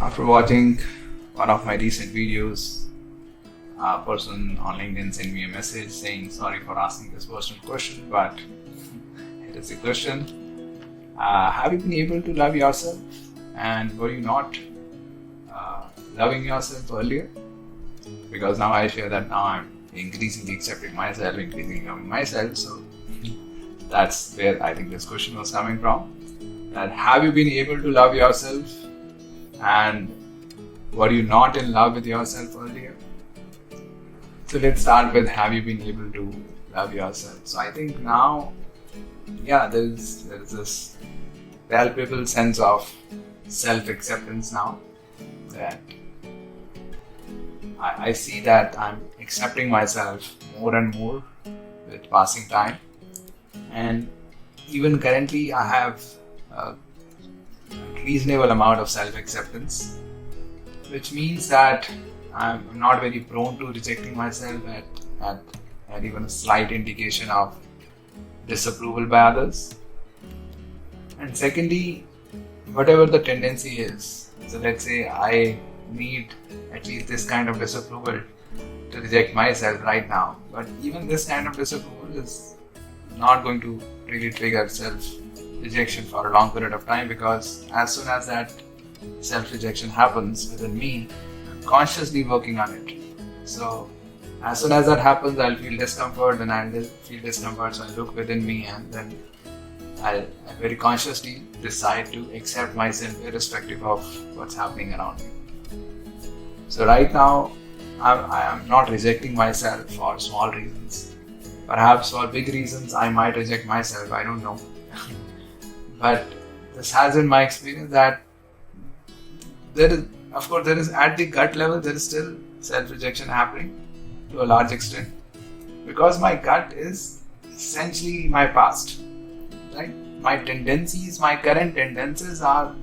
After watching one of my recent videos, a person on LinkedIn sent me a message saying, "Sorry for asking this personal question, but it is a question. Have you been able to love yourself? And were you not loving yourself earlier?" Because now I share that now I'm increasingly accepting myself, increasingly loving myself. So that's where I think this question was coming from. That have you been able to love yourself? And were you not in love with yourself earlier? So let's start with, have you been able to love yourself? So I think now, there is this palpable sense of self-acceptance now, that I see that I'm accepting myself more and more with passing time. And even currently I have a reasonable amount of self-acceptance, which means that I'm not very prone to rejecting myself at even a slight indication of disapproval by others. And secondly, whatever the tendency is, so let's say I need at least this kind of disapproval to reject myself right now, but even this kind of disapproval is not going to really trigger self-rejection for a long period of time, because as soon as that self-rejection happens within me, I'm consciously working on it. So as soon as that happens, I'll feel discomfort, and I'll feel discomfort, so I'll look within me, and then I'll very consciously decide to accept myself irrespective of what's happening around me. So right now, I am not rejecting myself for small reasons. Perhaps for big reasons, I might reject myself, I don't know. But this has been my experience that there is at the gut level, there is still self-rejection happening to a large extent, because my gut is essentially my past, right? My tendencies, my current tendencies are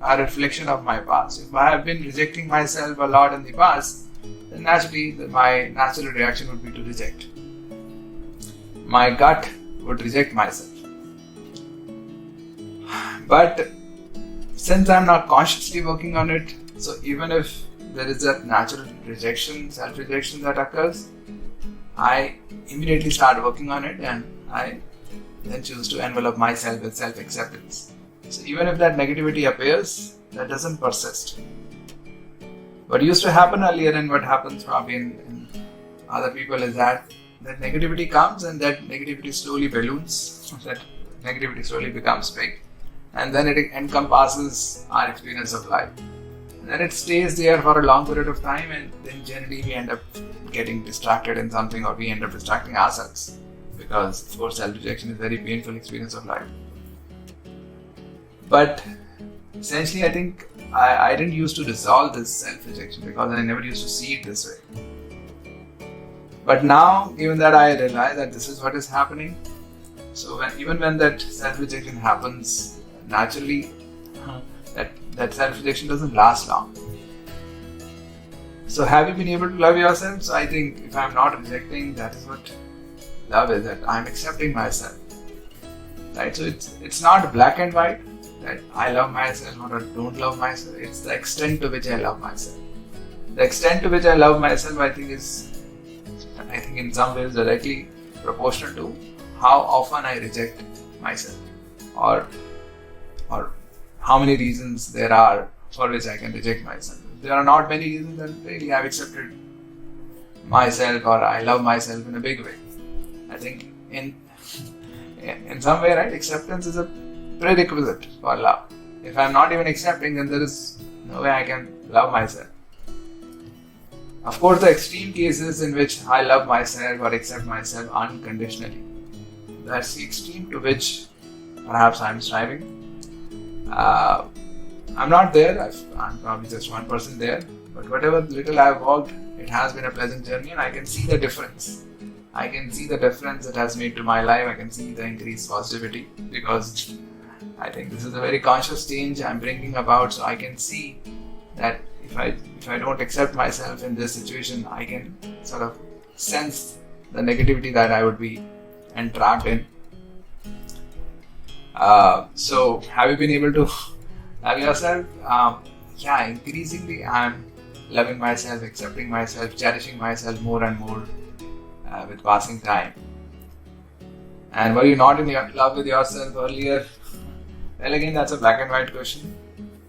a reflection of my past. If I have been rejecting myself a lot in the past, then naturally my natural reaction would be to reject. My gut would reject myself. But since I'm not consciously working on it, so even if there is that natural rejection, self-rejection that occurs, I immediately start working on it, and I then choose to envelop myself with self-acceptance. So even if that negativity appears, that doesn't persist. What used to happen earlier, and what happens probably in other people, is that negativity comes, and that negativity slowly balloons, that negativity slowly becomes big, and then it encompasses our experience of life. And then it stays there for a long period of time, and then generally we end up getting distracted in something, or we end up distracting ourselves, because of course self-rejection is a very painful experience of life. But essentially I think I didn't used to resolve this self-rejection, because I never used to see it this way. But now, given that I realize that this is what is happening, so even when that self-rejection happens, naturally that self-rejection doesn't last long. So have you been able to love yourself? So I think if I'm not rejecting, that is what love is, that I'm accepting myself. Right? So it's not black and white, that I love myself or don't love myself. It's the extent to which I love myself. The extent to which I love myself, I think in some ways directly proportional to how often I reject myself, or how many reasons there are for which I can reject myself. If there are not many reasons, then really I've accepted myself, or I love myself in a big way. I think in some way, right, acceptance is a prerequisite for love. If I'm not even accepting, then there is no way I can love myself. Of course, the extreme cases in which I love myself or accept myself unconditionally, that's the extreme to which perhaps I'm striving. I'm not there, I'm probably just one person there, but whatever little I've walked, it has been a pleasant journey, and I can see the difference. I can see the difference it has made to my life. I can see the increased positivity, because I think this is a very conscious change I'm bringing about. So I can see that if I don't accept myself in this situation, I can sort of sense the negativity that I would be entrapped in. So have you been able to love yourself? yeah, increasingly I'm loving myself, accepting myself, cherishing myself more and more with passing time. And were you not in love with yourself earlier? Well, again, that's a black and white question.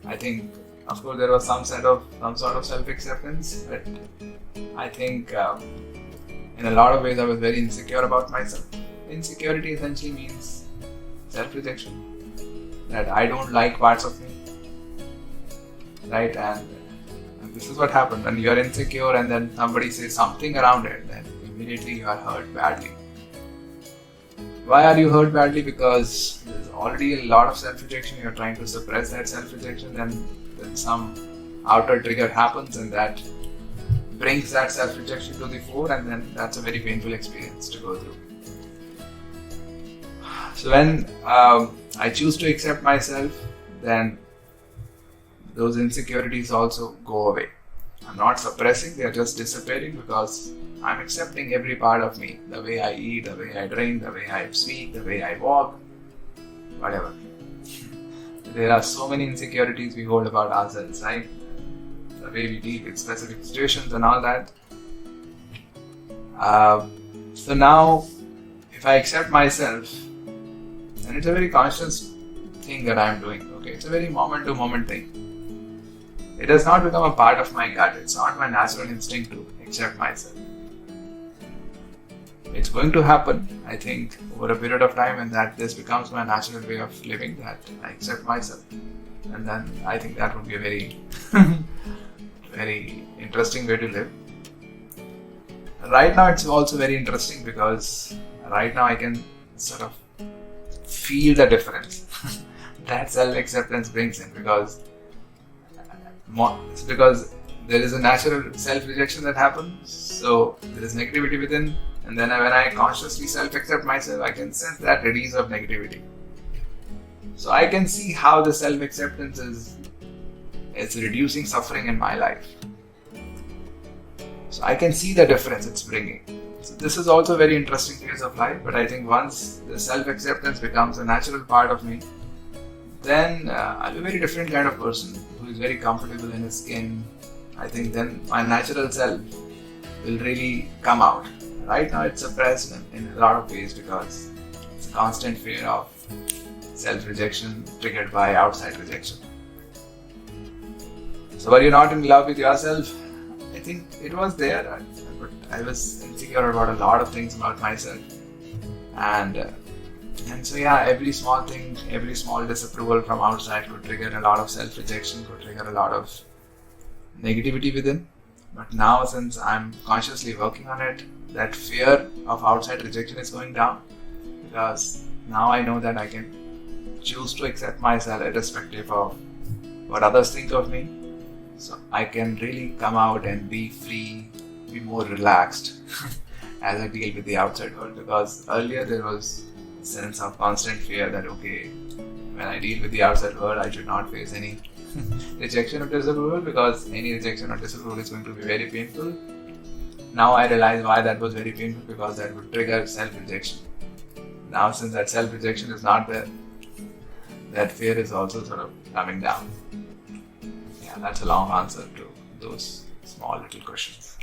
I think, of course, there was some sort of self-acceptance, but I think in a lot of ways I was very insecure about myself. Insecurity essentially means self-rejection, that I don't like parts of me, right? And this is what happened when you are insecure and then somebody says something around it, then immediately you are hurt badly. Why are you hurt badly? Because there's already a lot of self-rejection, you're trying to suppress that self-rejection, then some outer trigger happens and that brings that self-rejection to the fore, and then that's a very painful experience to go through. So when I choose to accept myself, then those insecurities also go away. I'm not suppressing, they're just disappearing because I'm accepting every part of me. The way I eat, the way I drink, the way I speak, the way I walk, whatever. There are so many insecurities we hold about ourselves, right? The way we deal with specific situations and all that. So now, if I accept myself, then it's a very conscious thing that I'm doing. Okay, it's a very moment-to-moment thing. It does not become a part of my gut. It's not my natural instinct to accept myself. It's going to happen, I think, over a period of time, and that this becomes my natural way of living, that I accept myself. And then I think that would be a very, very interesting way to live. Right now, it's also very interesting because right now I can sort of feel the difference that self-acceptance brings in, because there is a natural self-rejection that happens, so there is negativity within, and then when I consciously self-accept myself, I can sense that release of negativity. So I can see how the self-acceptance is reducing suffering in my life. So I can see the difference it's bringing. So this is also a very interesting phase of life, but I think once the self-acceptance becomes a natural part of me, then I'll be a very different kind of person who is very comfortable in his skin. I think then my natural self will really come out. Right now it's suppressed in a lot of ways because it's a constant fear of self-rejection triggered by outside rejection. So were you not in love with yourself? I think it was there, but I was insecure about a lot of things about myself. And so yeah, every small thing, every small disapproval from outside could trigger a lot of self-rejection, could trigger a lot of negativity within. But now, since I'm consciously working on it, that fear of outside rejection is going down, because now I know that I can choose to accept myself irrespective of what others think of me. So I can really come out and be free, be more relaxed as I deal with the outside world, because earlier there was a sense of constant fear that okay, when I deal with the outside world, I should not face any rejection or disapproval, because any rejection or disapproval is going to be very painful. Now I realize why that was very painful, because that would trigger self-rejection. Now since that self-rejection is not there, that fear is also sort of coming down. Yeah, that's a long answer to those small little questions.